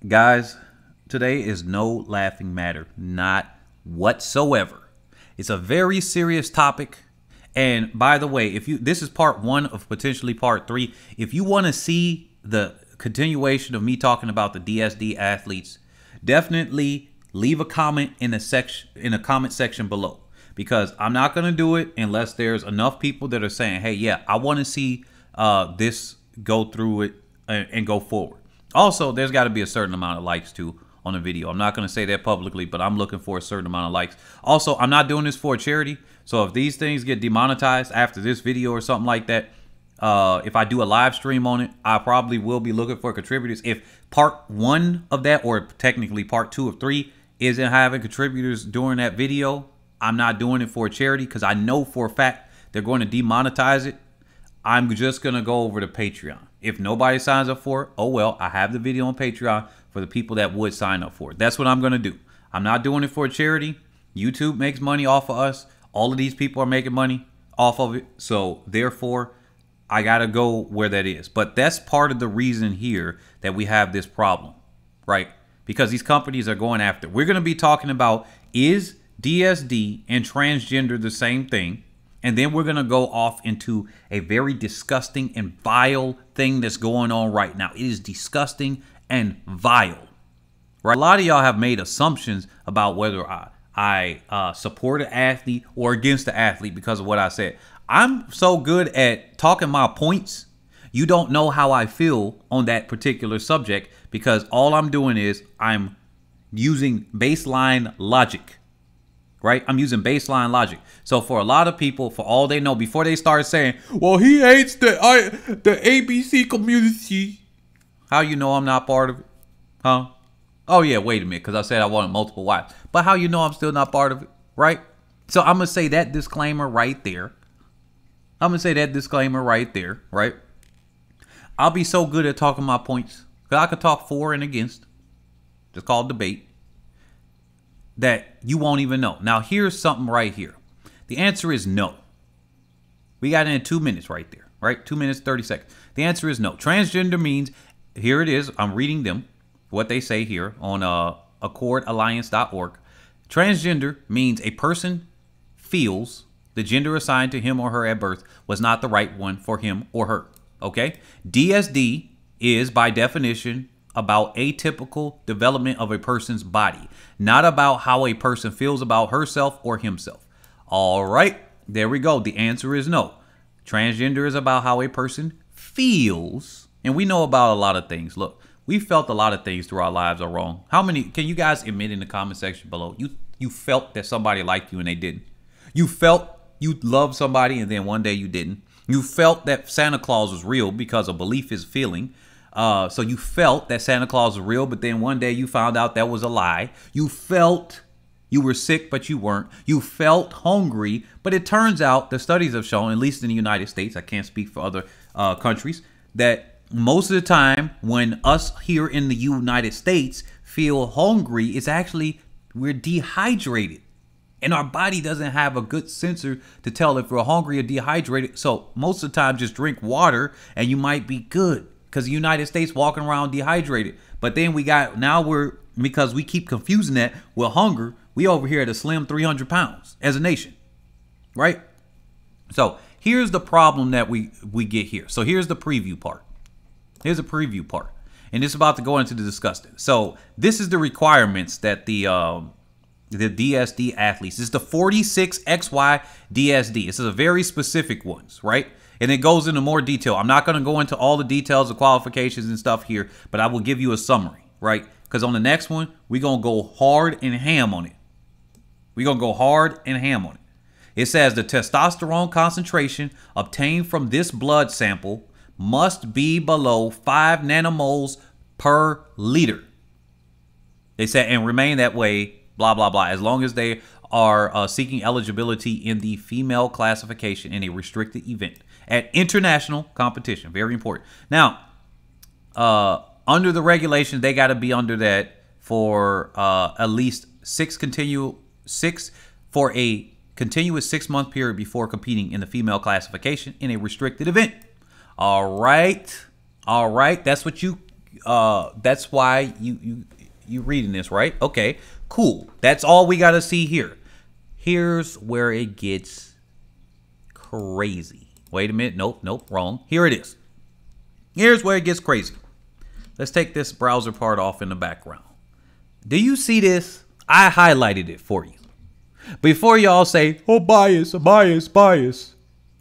Guys, today is no laughing matter, not whatsoever. It's a very serious topic. And by the way, this is part 1 of potentially part 3. If you want to see the continuation of me talking about the DSD athletes, definitely leave a comment in the comment section below, because I'm not going to do it unless there's enough people that are saying, hey, yeah, I want to see this go through it and go forward. Also, there's got to be a certain amount of likes too on the video. I'm not going to say that publicly, but I'm looking for a certain amount of likes. Also, I'm not doing this for a charity. So if these things get demonetized after this video or something like that, if I do a live stream on it, I probably will be looking for contributors. If part 1 of that, or technically part 2 of 3, isn't having contributors during that video, I'm not doing it for a charity, because I know for a fact they're going to demonetize it. I'm just going to go over to Patreon. If nobody signs up for it, oh well, I have the video on Patreon for the people that would sign up for it. That's what I'm going to do. I'm not doing it for a charity. YouTube makes money off of us. All of these people are making money off of it. So therefore, I got to go where that is. But that's part of the reason here that we have this problem, right? Because these companies are going after. We're going to be talking about, is DSD and transgender the same thing? And then we're going to go off into a very disgusting and vile thing that's going on right now. It is disgusting and vile. Right? A lot of y'all have made assumptions about whether I support an athlete or against the athlete because of what I said. I'm so good at talking my points. You don't know how I feel on that particular subject, because all I'm doing is I'm using baseline logic. Right? I'm using baseline logic. So for a lot of people, for all they know, before they start saying, well, he hates the ABC community. How you know I'm not part of it? Huh? Oh, yeah, wait a minute, because I said I wanted multiple wives. But how you know I'm still not part of it? Right? So I'm going to say that disclaimer right there. I'm going to say that disclaimer right there. Right? I'll be so good at talking my points, because I could talk for and against. Just called debate. That you won't even know. Now, here's something right here. The answer is no. We got it in 2 minutes right there, right? 2 minutes, 30 seconds. The answer is no. Transgender means, here it is. I'm reading them, what they say here on accordalliance.org. Transgender means a person feels the gender assigned to him or her at birth was not the right one for him or her. Okay? DSD is, by definition, about atypical development of a person's body, not about how a person feels about herself or himself. All right, there we go. The answer is no. Transgender is about how a person feels, and we know about a lot of things. Look, we felt a lot of things through our lives are wrong. How many can you guys admit in the comment section below? You felt that somebody liked you and they didn't. You felt you loved somebody and then one day you didn't. You felt that Santa Claus was real, because a belief is feeling. So you felt that Santa Claus was real, but then one day you found out that was a lie. You felt you were sick, but you weren't. You felt hungry, but it turns out the studies have shown, at least in the United States, I can't speak for other countries, that most of the time when us here in the United States feel hungry, it's actually we're dehydrated. And our body doesn't have a good sensor to tell if we're hungry or dehydrated. So most of the time, just drink water and you might be good. Because the United States walking around dehydrated. But then because we keep confusing that with hunger, we over here at a slim 300 pounds as a nation, right? So here's the problem that we get here. So here's the preview part. Here's a preview part. And it's about to go into the disgusting. So this is the requirements that the DSD athletes. This is the 46XY DSD. This is a very specific ones, right? And it goes into more detail. I'm not going to go into all the details of qualifications and stuff here, but I will give you a summary, right? Because on the next one, we're going to go hard and ham on it. We're going to go hard and ham on it. It says the testosterone concentration obtained from this blood sample must be below 5 nanomoles per liter. They said, and remain that way, blah, blah, blah, as long as they are seeking eligibility in the female classification in a restricted event at international competition. Very important. Now, under the regulations, they got to be under that for at least for a continuous 6-month period before competing in the female classification in a restricted event. All right. All right. That's what you That's why you reading this, right? Okay, cool. That's all we got to see here. Here's where it gets crazy. Wait a minute. Nope, wrong. Here it is. Here's where it gets crazy. Let's take this browser part off in the background. Do you see this? I highlighted it for you. Before y'all say, oh, bias.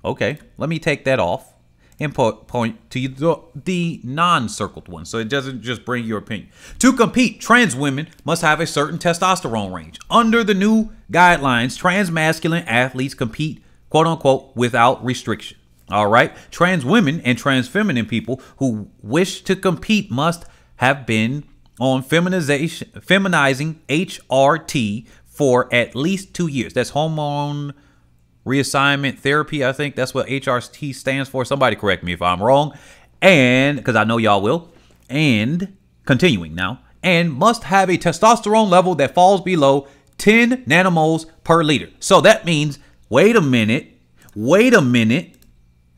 Okay, let me take that off and point to the non-circled one, so it doesn't just bring your opinion. To compete, trans women must have a certain testosterone range. Under the new guidelines, trans masculine athletes compete, quote unquote, without restriction. All right. Trans women and trans feminine people who wish to compete must have been on feminizing HRT for at least 2 years. That's hormone reassignment therapy. I think that's what HRT stands for. Somebody correct me if I'm wrong. And because I know y'all will. And continuing now. And must have a testosterone level that falls below 10 nanomoles per liter. So that means, wait a minute.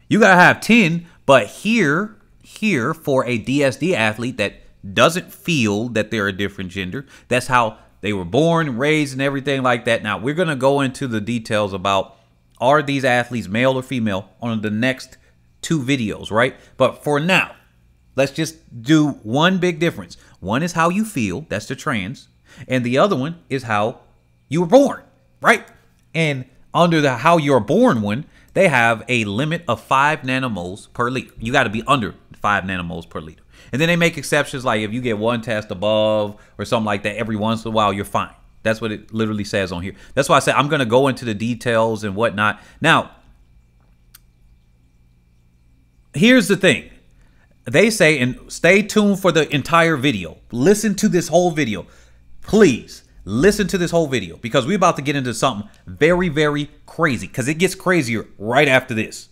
You got to have 10, but here for a DSD athlete that doesn't feel that they're a different gender, that's how they were born and raised and everything like that. Now, we're going to go into the details about are these athletes male or female on the next 2 videos, right? But for now, let's just do one big difference. One is how you feel, that's the trans, and the other one is how you were born, right? And under the how you're born one, they have a limit of 5 nanomoles per liter. You got to be under 5 nanomoles per liter. And then they make exceptions, like if you get one test above or something like that, every once in a while, you're fine. That's what it literally says on here. That's why I said I'm going to go into the details and whatnot. Now, here's the thing. They say, and stay tuned for the entire video. Listen to this whole video. Please. Listen to this whole video because we're about to get into something very, very crazy because it gets crazier right after this.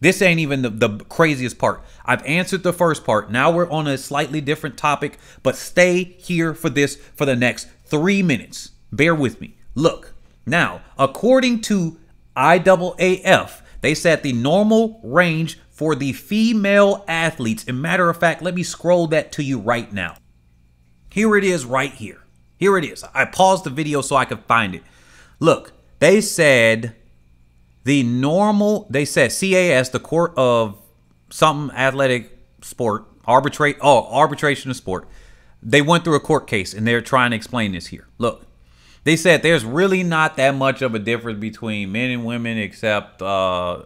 This ain't even the craziest part. I've answered the first part. Now we're on a slightly different topic, but stay here for this for the next 3 minutes. Bear with me. Look, now, according to IAAF, they said the normal range for the female athletes, and matter of fact, let me scroll that to you right now. Here it is right here. Here it is. I paused the video so I could find it. Look, they said CAS, the Court of something athletic sport, arbitration of sport. They went through a court case and they're trying to explain this here. Look, they said there's really not that much of a difference between men and women, except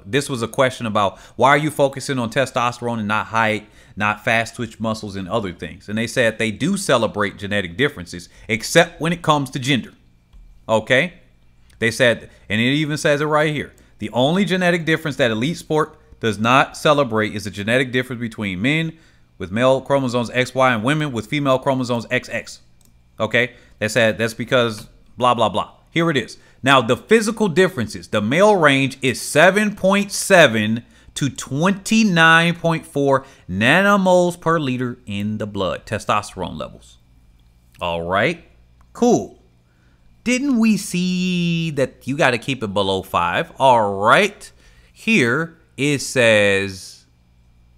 this was a question about why are you focusing on testosterone and not height, not fast twitch muscles and other things. And they said they do celebrate genetic differences, except when it comes to gender. Okay? They said, and it even says it right here, the only genetic difference that elite sport does not celebrate is the genetic difference between men with male chromosomes XY and women with female chromosomes XX. Okay? They said that's because blah, blah, blah. Here it is. Now, the physical differences, the male range is 7.7 to 29.4 nanomoles per liter in the blood, testosterone levels. All right, cool. Didn't we see that you got to keep it below 5? All right, here it says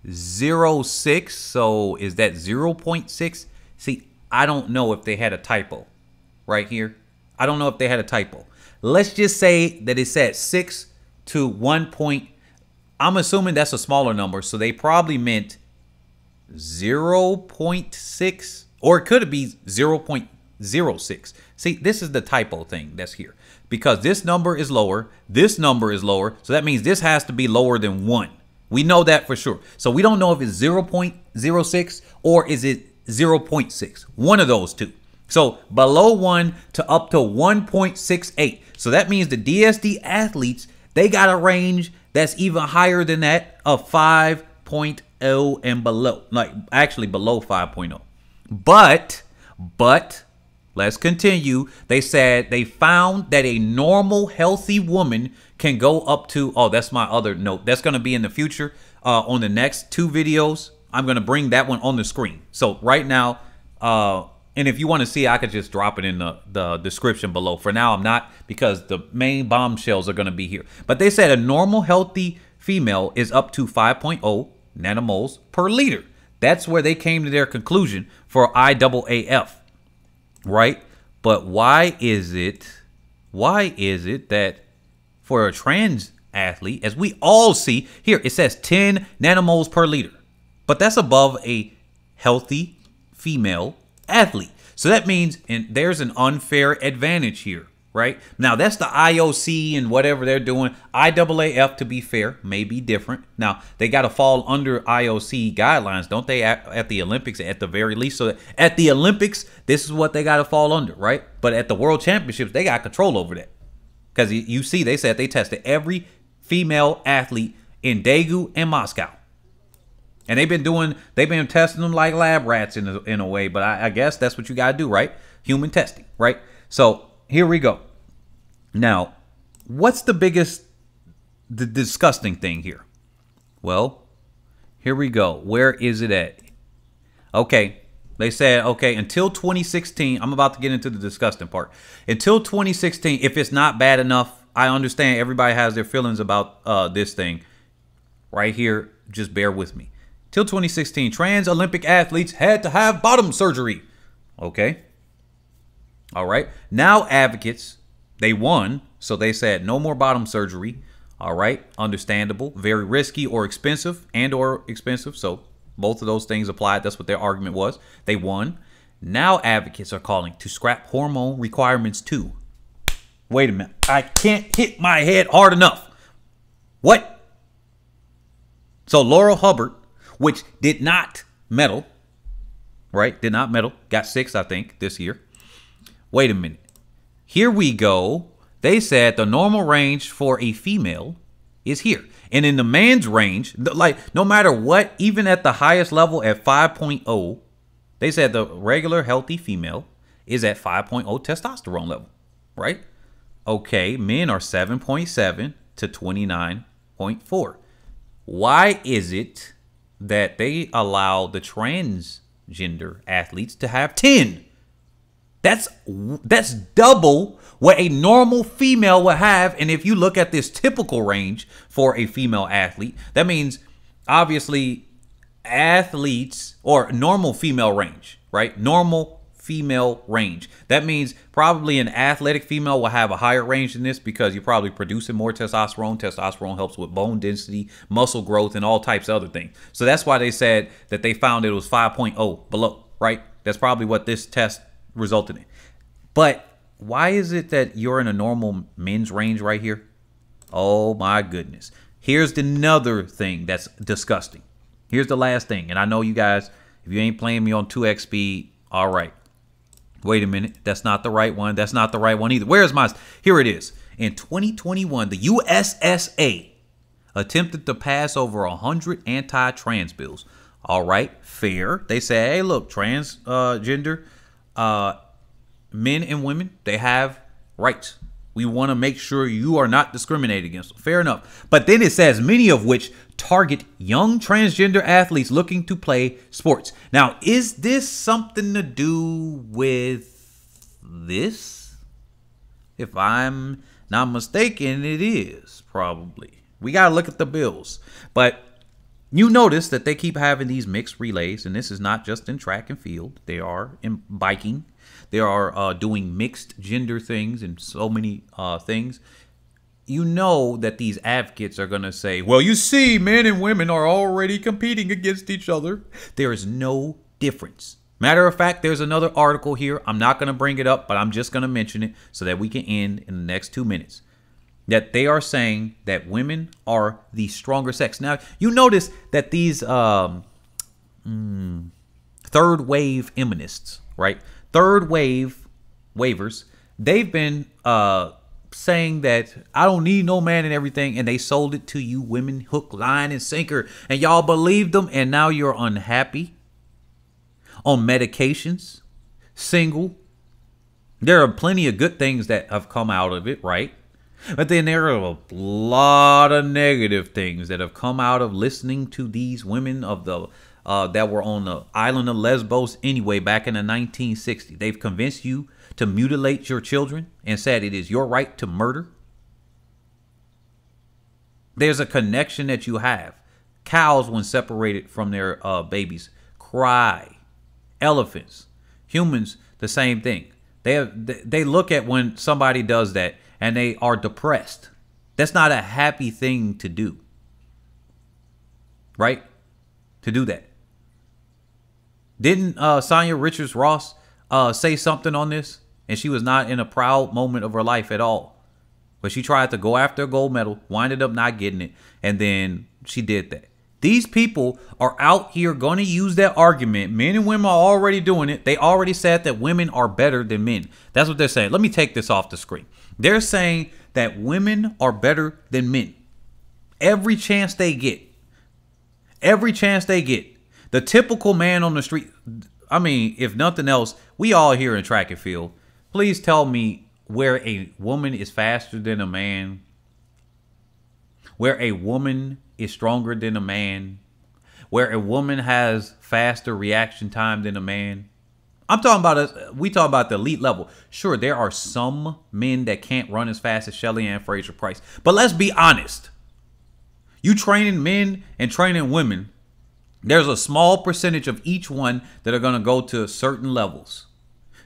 0.6. So is that 0.6? See, I don't know if they had a typo right here. I don't know if they had a typo. Let's just say that it said 6 to 1. I'm assuming that's a smaller number, so they probably meant 0.6, or it could be 0.06. See, this is the typo thing that's here, because this number is lower, this number is lower, so that means this has to be lower than 1. We know that for sure. So we don't know if it's 0.06 or is it 0.6, one of those two. So below 1 to up to 1.68. So that means the DSD athletes, they got a range that's even higher than that of 5.0 and below. Like actually below 5.0. But let's continue. They said they found that a normal healthy woman can go up to, oh, that's my other note. That's going to be in the future on the next 2 videos. I'm going to bring that one on the screen. So right now, and if you want to see, I could just drop it in the description below. For now, I'm not, because the main bombshells are going to be here. But they said a normal healthy female is up to 5.0 nanomoles per liter. That's where they came to their conclusion for IAAF, right? But why is it that for a trans athlete, as we all see here, it says 10 nanomoles per liter, but that's above a healthy female athlete. So that means there's an unfair advantage here, right? Now that's the IOC and whatever they're doing. IAAF, to be fair, may be different. Now they got to fall under IOC guidelines, don't they, at the Olympics at the very least? So at the Olympics, this is what they got to fall under, right? But at the World Championships, they got control over that. Because you see, they said they tested every female athlete in Daegu and Moscow. And they've been testing them like lab rats in a way, but I guess that's what you got to do, right? Human testing, right? So here we go. Now, what's the disgusting thing here? Well, here we go. Where is it at? Okay, they said, okay, until 2016, I'm about to get into the disgusting part. Until 2016, if it's not bad enough, I understand everybody has their feelings about this thing. Right here, just bear with me. Till 2016, trans Olympic athletes had to have bottom surgery. Okay. All right. Now advocates, they won. So they said no more bottom surgery. All right. Understandable. Very risky or expensive So both of those things applied. That's what their argument was. They won. Now advocates are calling to scrap hormone requirements too. Wait a minute. I can't hit my head hard enough. What? So Laurel Hubbard, which did not medal, right? Did not medal. Got 6th, I think, this year. Wait a minute. Here we go. They said the normal range for a female is here. And in the man's range, like no matter what, even at the highest level at 5.0, they said the regular healthy female is at 5.0 testosterone level, right? Okay, men are 7.7 to 29.4. Why is it that they allow the transgender athletes to have 10? That's double what a normal female would have. And if you look at this typical range for a female athlete, that means obviously athletes or normal female range, right? Normal female range. That means probably an athletic female will have a higher range than this because you're probably producing more testosterone. Testosterone helps with bone density, muscle growth, and all types of other things. So that's why they said that they found it was 5.0 below, right? That's probably what this test resulted in. But why is it that you're in a normal men's range right here? Oh my goodness. Here's another thing that's disgusting. Here's the last thing. And I know you guys, if you ain't playing me on 2x speed, all right. Wait a minute. That's not the right one. That's not the right one either. Where's my... Here it is. In 2021, the USSA attempted to pass over 100 anti-trans bills. All right. Fair. They say, hey, look, transgender men and women, they have rights. We want to make sure you are not discriminated against. Fair enough. But then it says many of which target young transgender athletes looking to play sports. Now, is this something to do with this? If I'm not mistaken, it is probably. We got to look at the bills. But you notice that they keep having these mixed relays, and this is not just in track and field. They are in biking. They are doing mixed gender things and so many things. You know that these advocates are going to say, well, you see, men and women are already competing against each other. There is no difference. Matter of fact, there's another article here. I'm not going to bring it up, but I'm just going to mention it so that we can end in the next 2 minutes. That they are saying that women are the stronger sex. Now, you notice that these third wave feminists, right? Third wave waivers, they've been saying that I don't need no man and everything, and they sold it to you women hook, line, and sinker, and y'all believed them, and now you're unhappy, on medications, single. There are plenty of good things that have come out of it, right? But then there are a lot of negative things that have come out of listening to these women of the that were on the island of Lesbos anyway back in the 1960s. They've convinced you to mutilate your children and said it is your right to murder. There's a connection that you have. Cows, when separated from their babies, cry. Elephants, humans, the same thing. They look at when somebody does that and they are depressed. That's not a happy thing to do. Right? To do that. Didn't Sonia Richards-Ross say something on this? And she was not in a proud moment of her life at all. But she tried to go after a gold medal, winded up not getting it, and then she did that. These people are out here going to use that argument. Men and women are already doing it. They already said that women are better than men. That's what they're saying. Let me take this off the screen. They're saying that women are better than men. Every chance they get. Every chance they get. The typical man on the street. I mean, if nothing else, we all here in track and field. Please tell me where a woman is faster than a man. Where a woman is stronger than a man. Where a woman has faster reaction time than a man. I'm talking about we talk about the elite level. Sure, there are some men that can't run as fast as Shelly Ann Fraser-Price. But let's be honest. You training men and training women, there's a small percentage of each one that are going to go to certain levels.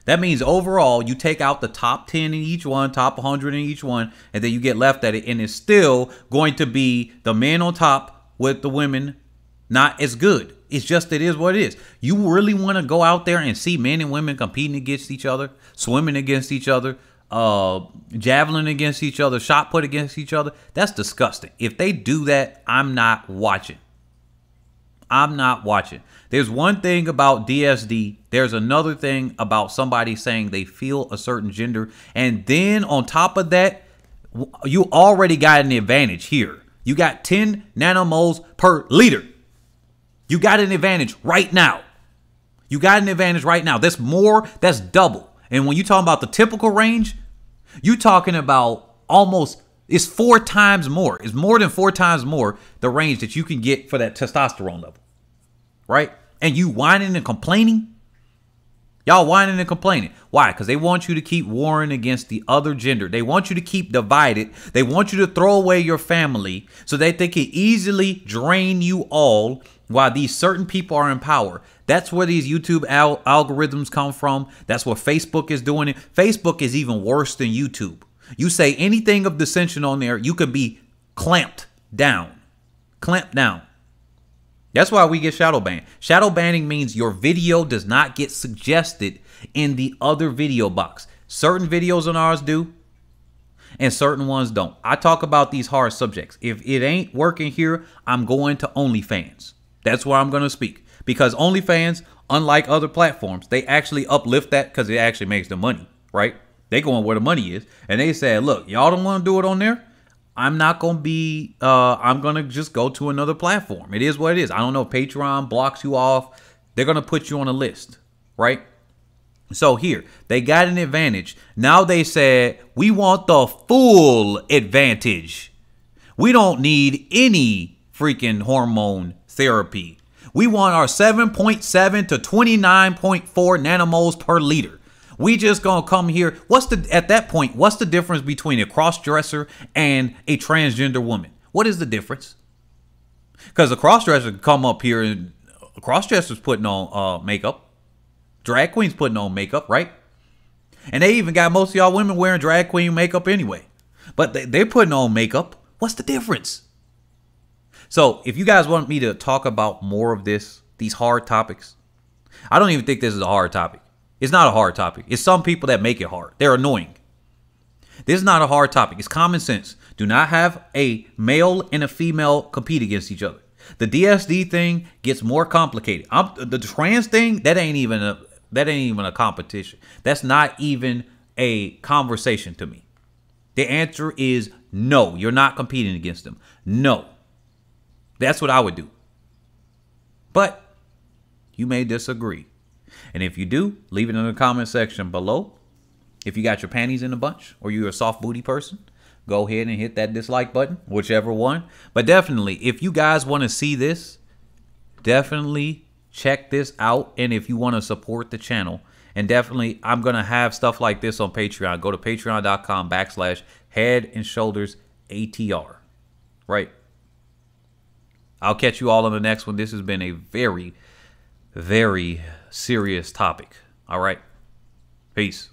That means overall, you take out the top 10 in each one, top 100 in each one, and then you get left at it. And it's still going to be the men on top with the women not as good. It's just, it is what it is. You really want to go out there and see men and women competing against each other, swimming against each other, javelin against each other, shot put against each other? That's disgusting. If they do that, I'm not watching. I'm not watching. There's one thing about DSD. There's another thing about somebody saying they feel a certain gender. And then on top of that, you already got an advantage here. You got 10 nanomoles per liter. You got an advantage right now. You got an advantage right now. That's more, that's double. And when you talking about the typical range, you talking about almost, it's 4 times more. It's more than 4 times more the range that you can get for that testosterone level. Right? And you whining and complaining? Y'all whining and complaining. Why? Because they want you to keep warring against the other gender. They want you to keep divided. They want you to throw away your family so that they can easily drain you all while these certain people are in power. That's where these YouTube algorithms come from. That's what Facebook is doing it. Facebook is even worse than YouTube. You say anything of dissension on there, you could be clamped down. Clamped down. That's why we get shadow banned. Shadow banning means your video does not get suggested in the other video box. Certain videos on ours do, and certain ones don't. I talk about these hard subjects. If it ain't working here, I'm going to OnlyFans. That's where I'm going to speak. Because OnlyFans, unlike other platforms, they actually uplift that because it actually makes the money, right? They going where the money is. And they said, look, y'all don't want to do it on there? I'm not going to be, I'm going to just go to another platform. It is what it is. I don't know if Patreon blocks you off. They're going to put you on a list, right? So here, they got an advantage. Now they said, we want the full advantage. We don't need any freaking hormone therapy. We want our 7.7 to 29.4 nanomoles per liter. We just gonna come here. At that point, what's the difference between a cross-dresser and a transgender woman? What is the difference? Because a cross-dresser can come up here and a cross-dresser's putting on makeup. Drag queens putting on makeup, right? And they even got most of y'all women wearing drag queen makeup anyway. But they're putting on makeup. What's the difference? So if you guys want me to talk about more of these hard topics, I don't even think this is a hard topic. It's not a hard topic. It's some people that make it hard. They're annoying. This is not a hard topic. It's common sense. Do not have a male and a female compete against each other. The DSD thing gets more complicated. The trans thing, that ain't even a competition. That's not even a conversation to me. The answer is no. You're not competing against them. No. That's what I would do. But you may disagree. And if you do, leave it in the comment section below. If you got your panties in a bunch or you're a soft booty person, go ahead and hit that dislike button, whichever one. But definitely, if you guys want to see this, definitely check this out. And if you want to support the channel, and definitely, I'm going to have stuff like this on Patreon. Go to patreon.com/HeadAndShouldersATR. Right? I'll catch you all on the next one. This has been a very, very serious topic. All right. Peace.